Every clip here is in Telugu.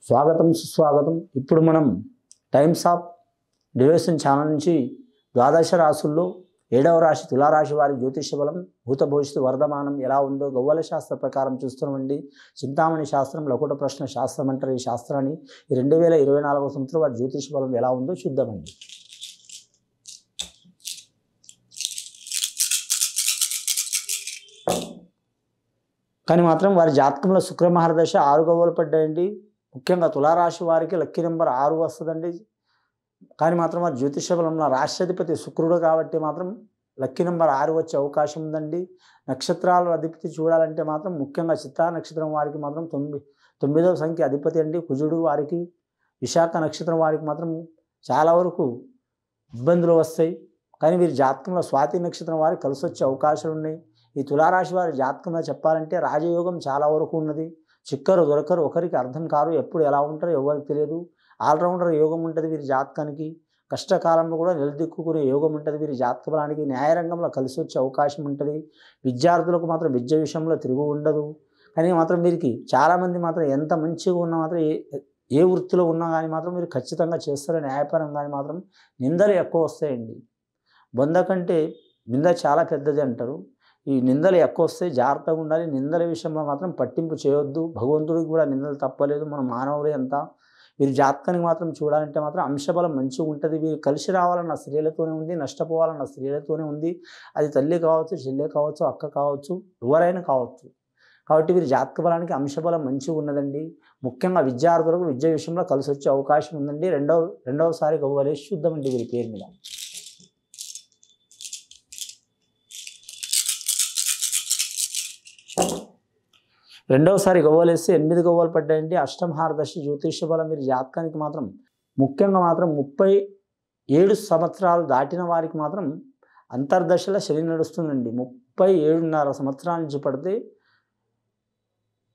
స్వాగతం సుస్వాగతం. ఇప్పుడు మనం టైమ్స్ ఆఫ్ డివోషన్ ఛానల్ నుంచి ద్వాదశ రాశుల్లో 7వ రాశి తులారాశి వారి జ్యోతిష బలం భూత భవిష్యత్తు వర్ధమానం ఎలా ఉందో గవ్వల శాస్త్ర ప్రకారం చూస్తున్నామండి. చింతామణి శాస్త్రం, లకుట ప్రశ్న శాస్త్రం అంటారు ఈ శాస్త్రాన్ని. ఈ 2024వ సంవత్సరం వారి జ్యోతిష బలం ఎలా ఉందో చూద్దామండి. కానీ మాత్రం వారి జాతకంలో శుక్ర మహర్దశ 6 గవ్వలు పడ్డాయండి. ముఖ్యంగా తులారాశి వారికి లక్కీ నెంబర్ 6 వస్తుందండి. కానీ మాత్రం వారి జ్యోతిష బలంలో రాష్ట్రాధిపతి శుక్రుడు కాబట్టి మాత్రం లక్కీ నెంబర్ 6 వచ్చే అవకాశం ఉందండి. నక్షత్రాల అధిపతి చూడాలంటే మాత్రం ముఖ్యంగా చిత్తా నక్షత్రం వారికి మాత్రం 9వ సంఖ్య అధిపతి అండి కుజుడు. వారికి విశాఖ నక్షత్రం వారికి మాత్రం చాలా వరకు ఇబ్బందులు వస్తాయి. కానీ వీరి జాతకంలో స్వాతి నక్షత్రం వారికి కలిసి వచ్చే అవకాశాలు ఉన్నాయి. ఈ తులారాశి వారి జాతకంలో చెప్పాలంటే రాజయోగం చాలా వరకు ఉన్నది. చిక్కరు దొరకరు, ఒకరికి అర్థం కారు, ఎప్పుడు ఎలా ఉంటారో ఎవరికి తెలియదు. ఆల్రౌండర్ యోగం ఉంటుంది వీరి జాతకానికి. కష్టకాలంలో కూడా నిలదొక్కునే యోగం ఉంటుంది వీరి జాతక బలానికి. న్యాయరంగంలో కలిసి వచ్చే అవకాశం ఉంటుంది. విద్యార్థులకు మాత్రం విద్య విషయంలో తిరుగు ఉండదు. కానీ మాత్రం వీరికి చాలామంది మాత్రం ఎంత మంచిగా ఉన్నా మాత్రం ఏ వృత్తిలో ఉన్నా కానీ మాత్రం మీరు ఖచ్చితంగా చేస్తారు. న్యాయపరంగా కానీ మాత్రం నిందలు ఎక్కువ వస్తాయండి. బొంద కంటే నింద చాలా పెద్దది అంటారు. ఈ నిందలు ఎక్కువ వస్తే జాగ్రత్తగా ఉండాలి. నిందల విషయంలో మాత్రం పట్టింపు చేయొద్దు. భగవంతుడికి కూడా నిందలు తప్పలేదు, మన మానవుడే అంతా. వీరి జాతకానికి మాత్రం చూడాలంటే మాత్రం అంశబలం మంచిగా ఉంటుంది. వీరు కలిసి రావాలన్న స్త్రీలతోనే ఉంది, నష్టపోవాలన్న స్త్రీలతోనే ఉంది. అది తల్లి కావచ్చు, చెల్లె కావచ్చు, అక్క కావచ్చు, ఎవరైనా కావచ్చు. కాబట్టి వీరి జాతక బలానికి అంశబలం మంచిగా ఉన్నదండి. ముఖ్యంగా విద్యార్థులకు విద్య విషయంలో కలిసి వచ్చే అవకాశం ఉందండి. రెండవసారి గవ్వలేసి చూద్దామండి వీరి పేరు మీద. రెండవసారి గవ్వలేస్తే 8 గవ్వలు పడ్డాయండి. అష్టమహారదశ జ్యోతిష బలం వీరి జాతకానికి మాత్రం ముఖ్యంగా మాత్రం 37 సంవత్సరాలు దాటిన వారికి మాత్రం అంతర్దశలో శని నడుస్తుందండి. 37.5 సంవత్సరాల నుంచి పడితే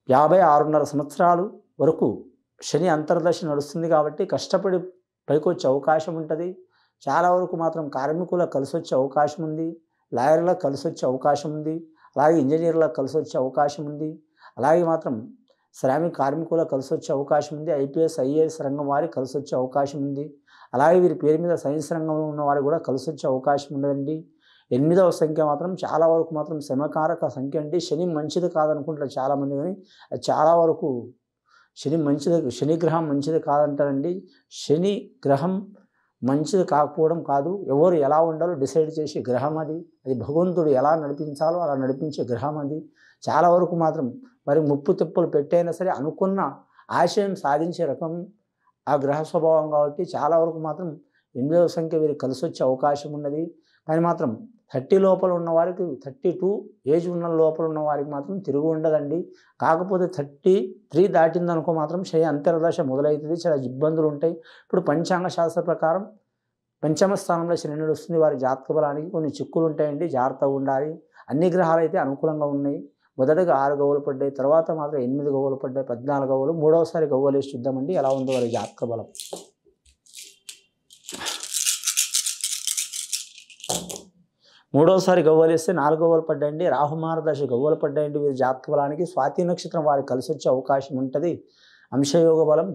56.5 సంవత్సరాలు వరకు శని అంతర్దశ నడుస్తుంది. కాబట్టి కష్టపడి పైకి వచ్చే అవకాశం ఉంటుంది. చాలా వరకు మాత్రం కార్మికులకు కలిసి వచ్చే అవకాశం ఉంది. లాయర్లకు కలిసి వచ్చే అవకాశం ఉంది. అలాగే ఇంజనీర్లకు కలిసి వచ్చే అవకాశం ఉంది. అలాగే మాత్రం శ్రామిక కార్మికులకు కలిసి వచ్చే అవకాశం ఉంది. ఐపీఎస్ ఐఏఎస్ రంగం వారికి కలిసి వచ్చే అవకాశం ఉంది. అలాగే వీరి పేరు మీద సైన్స్ రంగంలో ఉన్న వారికి కూడా కలిసి వచ్చే అవకాశం ఉండదండి. 8వ సంఖ్య మాత్రం చాలా వరకు మాత్రం శ్రమకారక సంఖ్య అండి. శని మంచిది కాదనుకుంటారు చాలామంది, కానీ అది చాలా వరకు శని గ్రహం మంచిది కాదంటారండి. శని గ్రహం మంచిది కాకపోవడం కాదు, ఎవరు ఎలా ఉండాలో డిసైడ్ చేసే గ్రహం అది. భగవంతుడు ఎలా నడిపించాలో అలా నడిపించే గ్రహం అది. చాలా వరకు మాత్రం మరి ముప్పు తిప్పులు పెట్టైనా సరే అనుకున్న ఆశయం సాధించే రకం ఆ గ్రహ స్వభావం కాబట్టి చాలా వరకు మాత్రం 8వ సంఖ్య వీరికి కలిసి వచ్చే అవకాశం ఉన్నది. కానీ మాత్రం 30 లోపల ఉన్న వారికి, 32 ఏజ్ ఉన్న లోపల ఉన్న వారికి మాత్రం తిరుగు ఉండదండి. కాకపోతే 33 దాటిందనుకో మాత్రం శని అంతర్దశ మొదలవుతుంది. చాలా ఇబ్బందులు ఉంటాయి. ఇప్పుడు పంచాంగ శాస్త్ర ప్రకారం పంచమ స్థానంలో శని నడుస్తుంది. వారి జాతక బలానికి కొన్ని చిక్కులు ఉంటాయండి, జాగ్రత్తగా ఉండాలి. అన్ని గ్రహాలు అయితే అనుకూలంగా ఉన్నాయి. మొదటగా 6 గవ్వలు పడ్డాయి, తర్వాత మాత్రం 8 గవ్వలు పడ్డాయి, 14 గవ్వలు. మూడవసారి గవ్వలేసి చూద్దామండి ఎలా ఉందో వారి జాతక బలం. మూడవసారి గవ్వలేస్తే 4 గవ్వలు పడ్డాయండి. రాహుమారదశ గవ్వలు పడ్డాయండి వీరి జాతక బలానికి. స్వాతి నక్షత్రం వారికి కలిసి వచ్చే అవకాశం ఉంటుంది. అంశయోగ బలం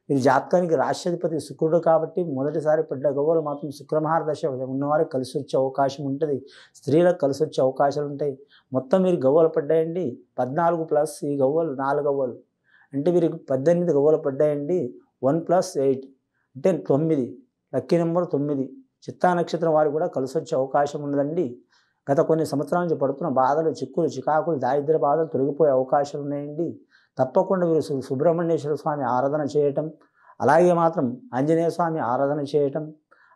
వీరి జాతకానికి రాష్ట్రాధిపతి శుక్రుడు కాబట్టి మొదటిసారి పడ్డ గవ్వలు మాత్రం శుక్రమహారదశ ఉన్నవారికి కలిసి వచ్చే అవకాశం ఉంటుంది. స్త్రీలకు కలిసి వచ్చే అవకాశాలు ఉంటాయి. మొత్తం వీరికి గవ్వలు పడ్డాయండి 14 ప్లస్ ఈ గవ్వలు 4 గవ్వలు అంటే వీరికి 18 గవ్వలు పడ్డాయండి. 1 + 8 అంటే 9, లక్కీ నెంబర్ 9. చిత్తా నక్షత్రం వారికి కూడా కలిసి వచ్చే అవకాశం ఉన్నదండి. గత కొన్ని సంవత్సరాల నుంచి పడుతున్న బాధలు, చిక్కులు, చికాకులు, దారిద్ర్య బాధలు తొలగిపోయే అవకాశాలు ఉన్నాయండి. తప్పకుండా వీరు సుబ్రహ్మణ్యేశ్వర స్వామి ఆరాధన చేయటం, అలాగే మాత్రం ఆంజనేయ స్వామి ఆరాధన చేయటం,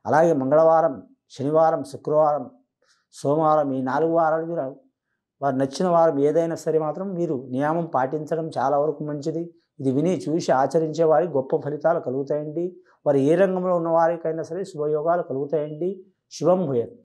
అలాగే మంగళవారం, శనివారం, శుక్రవారం, సోమవారం ఈ 4 వారాలు మీరు వారు నచ్చిన వారం ఏదైనా సరే మాత్రం మీరు నియమం పాటించడం చాలా వరకు మంచిది. ఇది విని చూసి ఆచరించే వారికి గొప్ప ఫలితాలు కలుగుతాయండి. వారు ఏ రంగంలో ఉన్న వారికైనా సరే శుభయోగాలు కలుగుతాయండి. శుభం భూయాత్.